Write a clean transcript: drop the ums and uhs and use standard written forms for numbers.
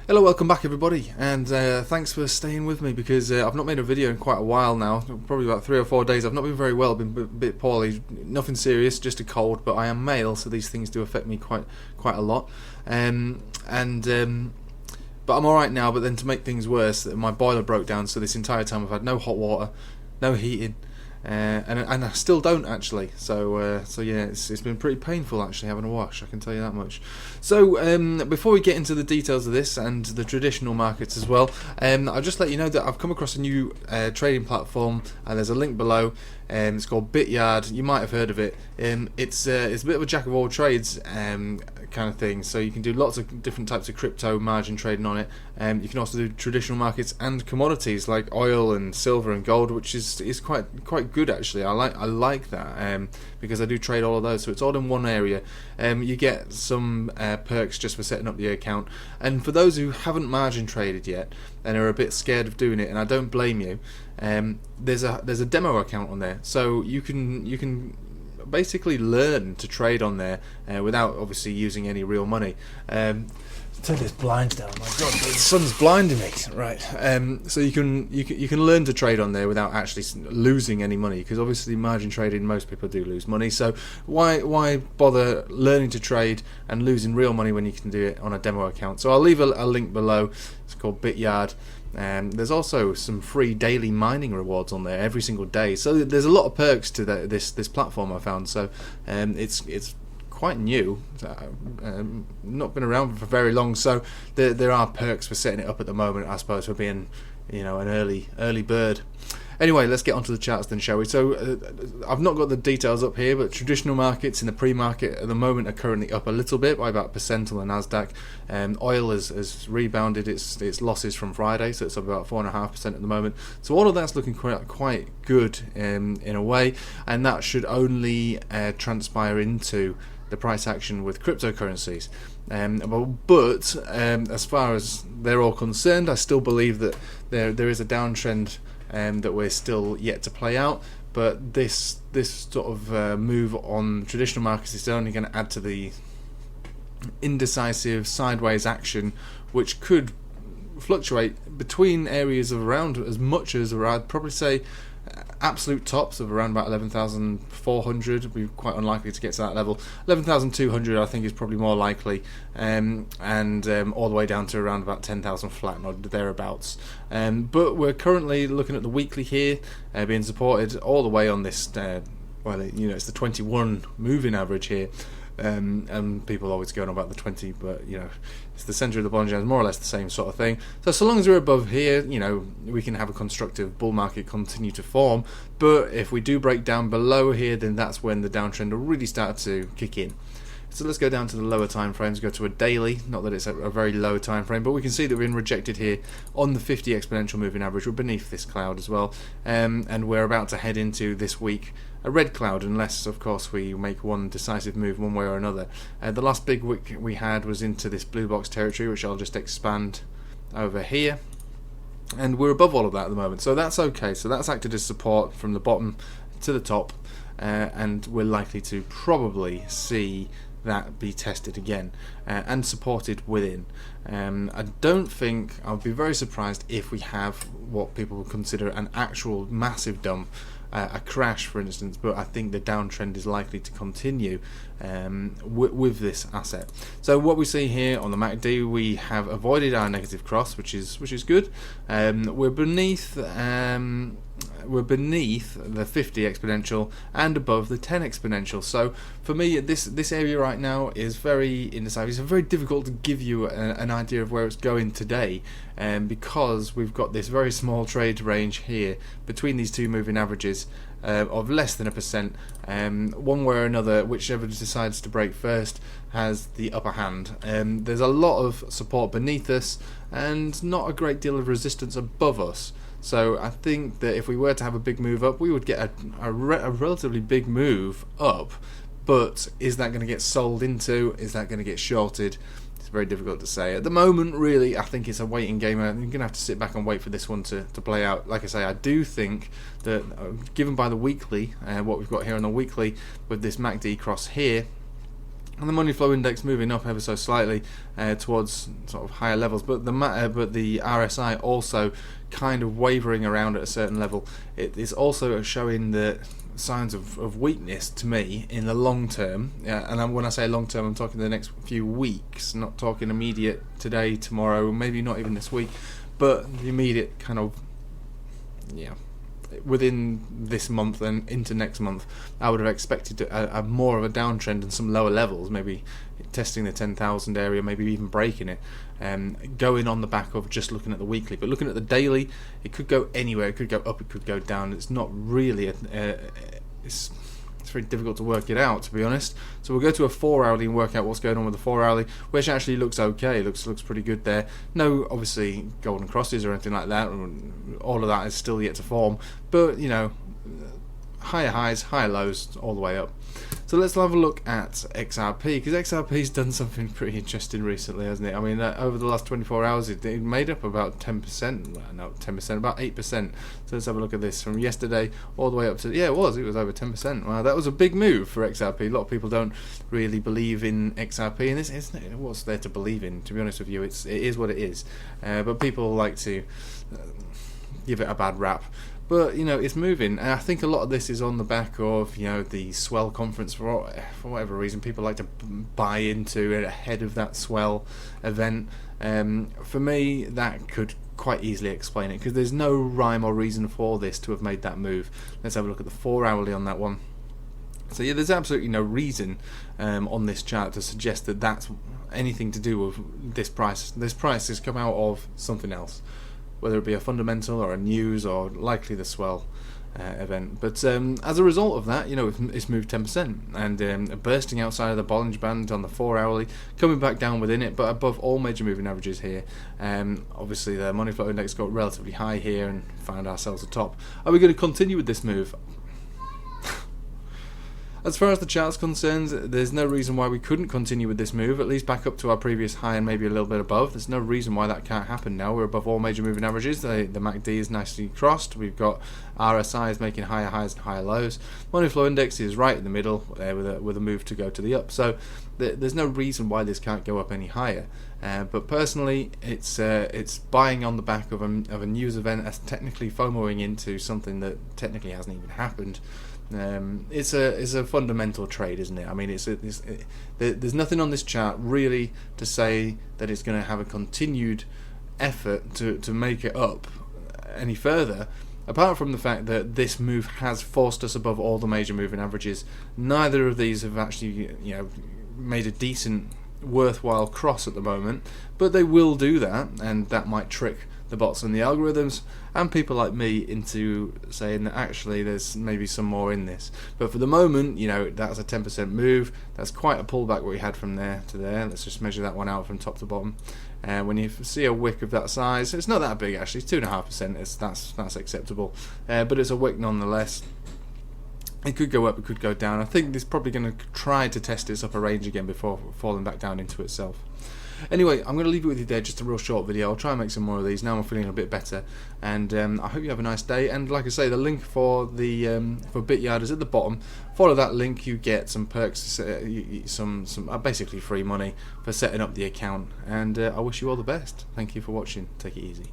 Hello, welcome back everybody, and thanks for staying with me because I've not made a video in quite a while now, probably about 3 or 4 days. I've not been very well, been a bit poorly, nothing serious, just a cold, but I am male, so these things do affect me quite a lot. But I'm alright now, but then to make things worse, my boiler broke down, so this entire time I've had no hot water, no heating, and I still don't actually. So yeah, it's been pretty painful actually having a wash, I can tell you that much. So before we get into the details of this and the traditional markets as well, I'll just let you know that I've come across a new trading platform, and there's a link below. It's called Bityard. You might have heard of it. It's a bit of a jack of all trades kind of thing. So you can do lots of different types of crypto margin trading on it. You can also do traditional markets and commodities like oil and silver and gold, which is quite good actually. I like that because I do trade all of those. So it's all in one area. You get some perks just for setting up the account. And for those who haven't margin traded yet and are a bit scared of doing it, and I don't blame you, there's a demo account on there, so you can basically learn to trade on there without obviously using any real money. Turn this blinds down. My God, the sun's blinding me. Right. So you can learn to trade on there without actually losing any money, because obviously margin trading, most people do lose money. So why bother learning to trade and losing real money when you can do it on a demo account? So I'll leave a link below. It's called Bityard. There's also some free daily mining rewards on there every single day. So there's a lot of perks to this platform I found. So it's quite new, not been around for very long, so there are perks for setting it up at the moment, I suppose, for being an early bird. Anyway, let's get onto the charts then, shall we? So I've not got the details up here, but traditional markets in the pre-market at the moment are currently up a little bit by about 1% on the Nasdaq. Oil has rebounded its losses from Friday, so it's up about 4.5% at the moment. So all of that's looking quite good in a way, and that should only transpire into the price action with cryptocurrencies. But as far as they're all concerned, I still believe that there is a downtrend that we're still yet to play out. But this sort of move on traditional markets is only going to add to the indecisive sideways action, which could fluctuate between areas of around as much as, or I'd probably say absolute tops of around about 11,400. We're quite unlikely to get to that level. 11,200 I think is probably more likely, and all the way down to around about 10,000 flat or thereabouts. But we're currently looking at the weekly here, being supported all the way on this it's the 21 moving average here. And people always go on about the 20, but it's the centre of the Bollinger Bands, more or less the same sort of thing. So long as we're above here, we can have a constructive bull market continue to form. But if we do break down below here, then that's when the downtrend will really start to kick in. So let's go down to the lower time frames, go to a daily. Not that it's a very low time frame, but we can see that we've been rejected here on the 50 exponential moving average. We're beneath this cloud as well, and we're about to head into this week a red cloud, unless of course we make one decisive move one way or another. The last big week we had was into this blue box territory, which I'll just expand over here, and we're above all of that at the moment, so that's okay. So that's acted as support from the bottom to the top, and we're likely to probably see that be tested again and supported within. I don't think, I'll be very surprised if we have what people would consider an actual massive dump, a crash for instance, but I think the downtrend is likely to continue with this asset. So what we see here on the MACD, we have avoided our negative cross, which is good. We're beneath the 50 exponential and above the 10 exponential. So for me, this area right now is very indecisive. It's very difficult to give you an idea of where it's going today, because we've got this very small trade range here between these two moving averages of less than 1%. One way or another, whichever decides to break first has the upper hand. There's a lot of support beneath us and not a great deal of resistance above us. So I think that if we were to have a big move up, we would get a relatively big move up. But is that going to get sold into? Is that going to get shorted? It's very difficult to say. At the moment, really, I think it's a waiting game. You're going to have to sit back and wait for this one to play out. Like I say, I do think that given by the weekly, what we've got here on the weekly with this MACD cross here, And the money flow index moving up ever so slightly towards sort of higher levels, but the RSI also kind of wavering around at a certain level. It is also showing the signs of weakness to me in the long term. And when I say long term, I'm talking the next few weeks, not talking immediate today, tomorrow, maybe not even this week, but the immediate kind of, within this month and into next month. I would have expected a more of a downtrend and some lower levels, maybe testing the 10,000 area, maybe even breaking it, going on the back of just looking at the weekly. But looking at the daily, it could go anywhere. It could go up, it could go down. It's not really it's very difficult to work it out, to be honest. So we'll go to a 4-hourly and work out what's going on with the 4-hourly, which actually looks okay. Looks pretty good there. No, obviously, golden crosses or anything like that. All of that is still yet to form. But, higher highs, higher lows, all the way up. So let's have a look at XRP, because XRP's done something pretty interesting recently, hasn't it? I mean, over the last 24 hours, it made up about 10%, well, not 10%, about 8%. So let's have a look at this from yesterday all the way up to, it was over 10%. Wow, that was a big move for XRP. A lot of people don't really believe in XRP, and this isn't what's there to believe in, to be honest with you. It is what it is. But people like to give it a bad rap. But, it's moving, and I think a lot of this is on the back of, the Swell conference. For whatever reason, people like to buy into it ahead of that Swell event. For me, that could quite easily explain it, because there's no rhyme or reason for this to have made that move. Let's have a look at the 4-hourly on that one. So there's absolutely no reason on this chart to suggest that that's anything to do with this price. This price has come out of something else, whether it be a fundamental or a news or likely the Swell event. But as a result of that, it's moved 10% and bursting outside of the Bollinger Band on the 4-hourly, coming back down within it, but above all major moving averages here. Obviously, the money flow index got relatively high here and found ourselves atop. Are we going to continue with this move? As far as the chart's concerned, there's no reason why we couldn't continue with this move, at least back up to our previous high and maybe a little bit above. There's no reason why that can't happen now. We're above all major moving averages. The MACD is nicely crossed. We've got RSIs making higher highs and higher lows. Money flow index is right in the middle with a move to go to the up. So there's no reason why this can't go up any higher. But personally, it's buying on the back of a news event that's technically FOMOing into something that technically hasn't even happened. It's a fundamental trade, isn't it? I mean, there's nothing on this chart really to say that it's going to have a continued effort to make it up any further, apart from the fact that this move has forced us above all the major moving averages. Neither of these have actually made a decent, worthwhile cross at the moment, but they will do that, and that might trick the bots and the algorithms and people like me into saying that actually there's maybe some more in this. But for the moment, that's a 10% move. That's quite a pullback what we had from there to there. Let's just measure that one out from top to bottom. When you see a wick of that size, it's not that big actually. It's 2.5%. That's acceptable, but it's a wick nonetheless. It could go up, it could go down. I think it's probably going to try to test its upper range again before falling back down into itself. Anyway, I'm going to leave it with you there, just a real short video. I'll try and make some more of these. Now I'm feeling a bit better, and I hope you have a nice day. And like I say, the link for the for Bityard is at the bottom. Follow that link, you get some perks, some basically free money for setting up the account. And I wish you all the best. Thank you for watching. Take it easy.